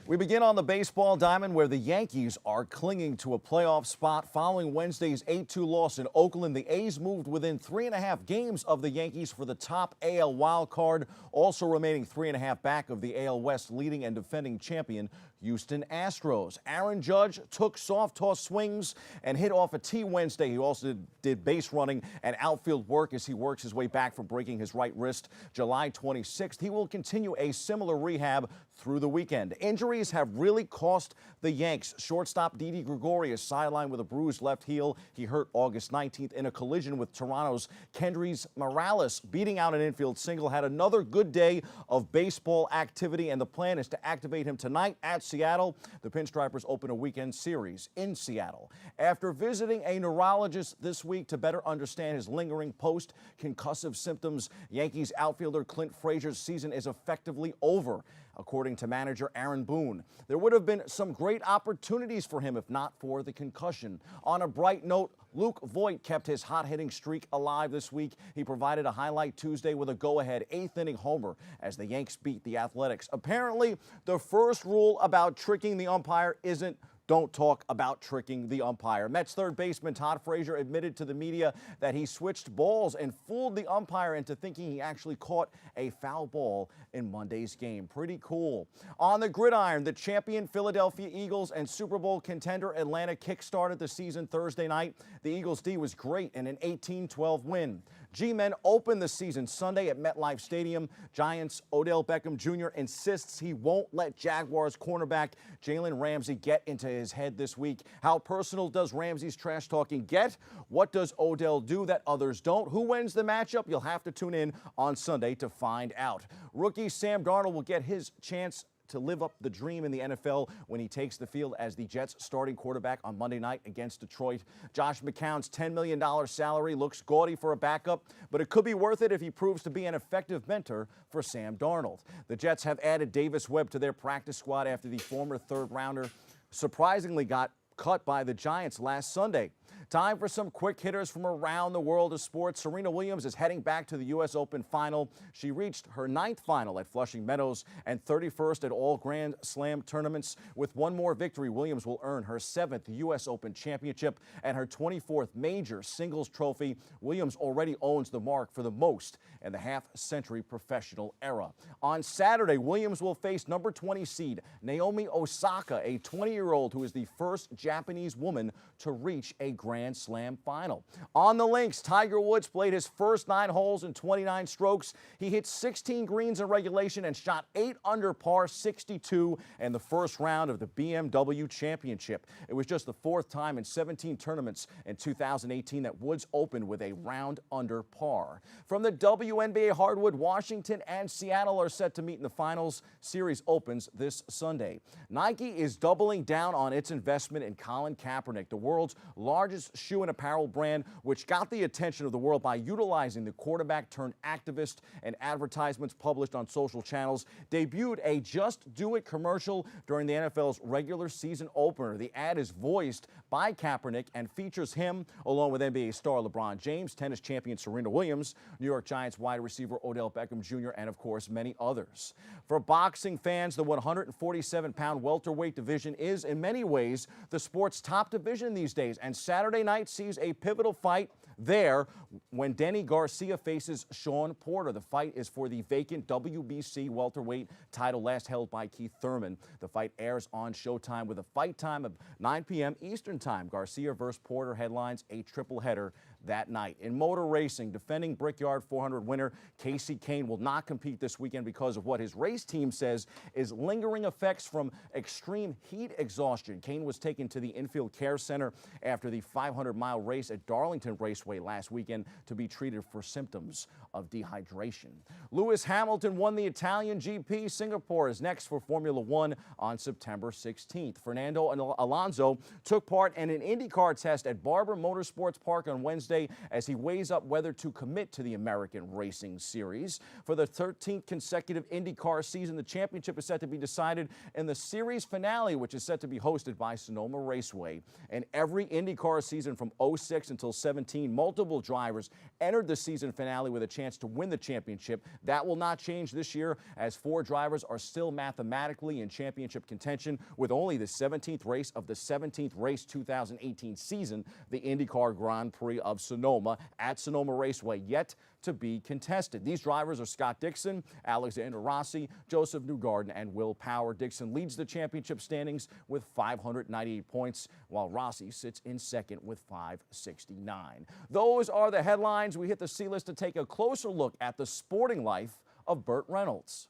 We begin on the baseball diamond where the Yankees are clinging to a playoff spot following Wednesday's 8-2 loss in Oakland. The A's moved within 3.5 games of the Yankees for the top AL wild card, also remaining 3.5 back of the AL West leading and defending champion Houston Astros. Aaron Judge took soft toss swings and hit off a tee Wednesday. He also did base running and outfield work as he works his way back from breaking his right wrist July 26th. He will continue a similar rehab through the weekend. Injuries have really cost the Yanks. Shortstop Didi Gregorius sidelined with a bruised left heel. He hurt August 19th in a collision with Toronto's Kendrys Morales. Beating out an infield single, had another good day of baseball activity, and the plan is to activate him tonight at Seattle. The Pinstripers open a weekend series in Seattle. After visiting a neurologist this week to better understand his lingering post-concussive symptoms, Yankees outfielder Clint Frazier's season is effectively over, according to manager Aaron Boone. There would have been some great opportunities for him if not for the concussion. On a bright note, Luke Voit kept his hot-hitting streak alive this week. He provided a highlight Tuesday with a go-ahead 8th-inning homer as the Yanks beat the Athletics. Apparently, the first rule about tricking the umpire isn't don't talk about tricking the umpire. Mets third baseman Todd Frazier admitted to the media that he switched balls and fooled the umpire into thinking he actually caught a foul ball in Monday's game. Pretty cool. On the gridiron, the champion Philadelphia Eagles and Super Bowl contender Atlanta kick-started the season Thursday night. The Eagles' D was great in an 18-12 win. G-men opened the season Sunday at MetLife Stadium. Giants' Odell Beckham Jr. insists he won't let Jaguars cornerback Jalen Ramsey get into his head this week. How personal does Ramsey's trash talking get? What does Odell do that others don't? Who wins the matchup? You'll have to tune in on Sunday to find out. Rookie Sam Darnold will get his chance to live up the dream in the NFL when he takes the field as the Jets starting quarterback on Monday night against Detroit. Josh McCown's $10 million salary looks gaudy for a backup, but it could be worth it if he proves to be an effective mentor for Sam Darnold. The Jets have added Davis Webb to their practice squad after the former third-rounder surprisingly got cut by the Giants last Sunday. Time for some quick hitters from around the world of sports. Serena Williams is heading back to the U.S. Open final. She reached her 9th final at Flushing Meadows and 31st at all Grand Slam tournaments. With one more victory, Williams will earn her 7th U.S. Open championship and her 24th major singles trophy. Williams already owns the mark for the most in the half-century professional era. On Saturday, Williams will face number 20 seed Naomi Osaka, a 20-year-old who is the first Japanese woman to reach a Grand Slam final. On the links, Tiger Woods played his first 9 holes in 29 strokes. He hit 16 greens in regulation and shot 8 under par 62 in the first round of the BMW Championship. It was just the 4th time in 17 tournaments in 2018 that Woods opened with a round under par. From the WNBA hardwood, Washington and Seattle are set to meet in the finals. Series opens this Sunday. Nike is doubling down on its investment in Colin Kaepernick, the world's largest shoe and apparel brand, which got the attention of the world by utilizing the quarterback turned activist, and advertisements published on social channels debuted a Just Do It commercial during the NFL's regular season opener. The ad is voiced by Kaepernick and features him along with NBA star LeBron James, tennis champion Serena Williams, New York Giants wide receiver Odell Beckham Jr., and of course many others. For boxing fans, the 147-pound welterweight division is in many ways the sport's top division these days, and Saturday night sees a pivotal fight there when Denny Garcia faces Sean Porter. The fight is for the vacant WBC welterweight title last held by Keith Thurman. The fight airs on Showtime with a fight time of 9 p.m. Eastern Time. Garcia versus Porter headlines a triple header that night. In motor racing, defending Brickyard 400 winner Casey Kane will not compete this weekend because of what his race team says is lingering effects from extreme heat exhaustion. Kane was taken to the Infield Care Center after the 500-mile race at Darlington Raceway last weekend to be treated for symptoms of dehydration. Lewis Hamilton won the Italian GP. Singapore is next for Formula One on September 16th. Fernando Alonso took part in an Indycar test at Barber Motorsports Park on Wednesday as he weighs up whether to commit to the American Racing Series. For the 13th consecutive Indycar season, the championship is set to be decided in the series finale, which is set to be hosted by Sonoma Raceway. And every Indycar season from '06 until 17. Multiple drivers entered the season finale with a chance to win the championship. That will not change this year, as 4 drivers are still mathematically in championship contention, with only the 17th race of the 17th race 2018 season, the Indycar Grand Prix of Sonoma at Sonoma Raceway, yet to be contested. These drivers are Scott Dixon, Alexander Rossi, Joseph Newgarden, and Will Power. Dixon leads the championship standings with 598 points, while Rossi sits in second with 569. Those are the headlines. We hit the C-list to take a closer look at the sporting life of Burt Reynolds.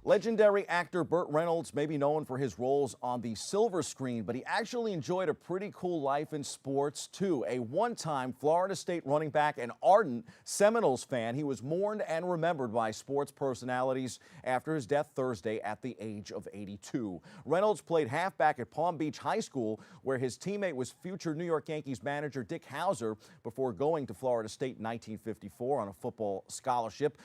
Legendary actor Burt Reynolds may be known for his roles on the silver screen, but he actually enjoyed a pretty cool life in sports, too. A one-time Florida State running back and ardent Seminoles fan, he was mourned and remembered by sports personalities after his death Thursday at the age of 82. Reynolds played halfback at Palm Beach High School, where his teammate was future New York Yankees manager Dick Howser, before going to Florida State in 1954 on a football scholarship.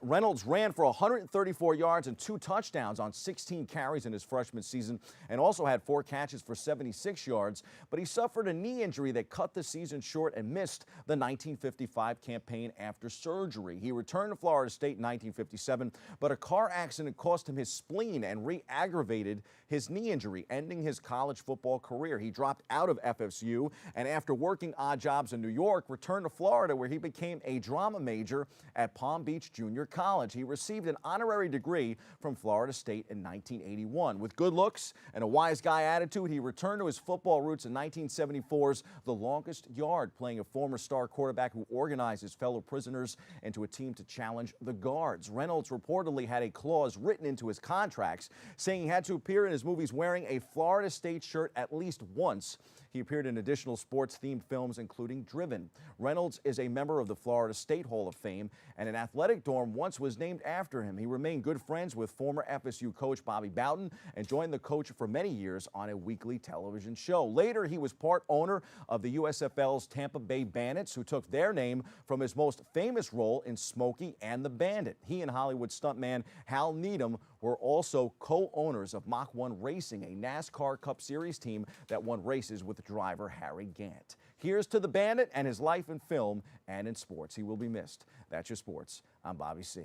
Reynolds ran for 134 yards and 2 touchdowns on 16 carries in his freshman season, and also had 4 catches for 76 yards, but he suffered a knee injury that cut the season short and missed the 1955 campaign after surgery. He returned to Florida State in 1957, but a car accident cost him his spleen and re-aggravated his knee injury, ending his college football career. He dropped out of FSU, and after working odd jobs in New York, returned to Florida, where he became a drama major at Palm Beach Junior College. He received an honorary degree from Florida State in 1981. With good looks and a wise guy attitude, he returned to his football roots in 1974's The Longest Yard, playing a former star quarterback who organized his fellow prisoners into a team to challenge the guards. Reynolds reportedly had a clause written into his contracts saying he had to appear in his movies wearing a Florida State shirt at least once. He appeared in additional sports-themed films, including Driven. Reynolds is a member of the Florida State Hall of Fame, and an athletic dorm once was named after him. He remained good friends with former FSU coach Bobby Bowden and joined the coach for many years on a weekly television show. Later, he was part owner of the USFL's Tampa Bay Bandits, who took their name from his most famous role in Smokey and the Bandit. He and Hollywood stuntman Hal Needham were also co-owners of Mach 1 Racing, a NASCAR Cup Series team that won races with driver Harry Gant. Here's to the Bandit and his life in film and in sports. He will be missed. That's your sports. I'm Bobby C.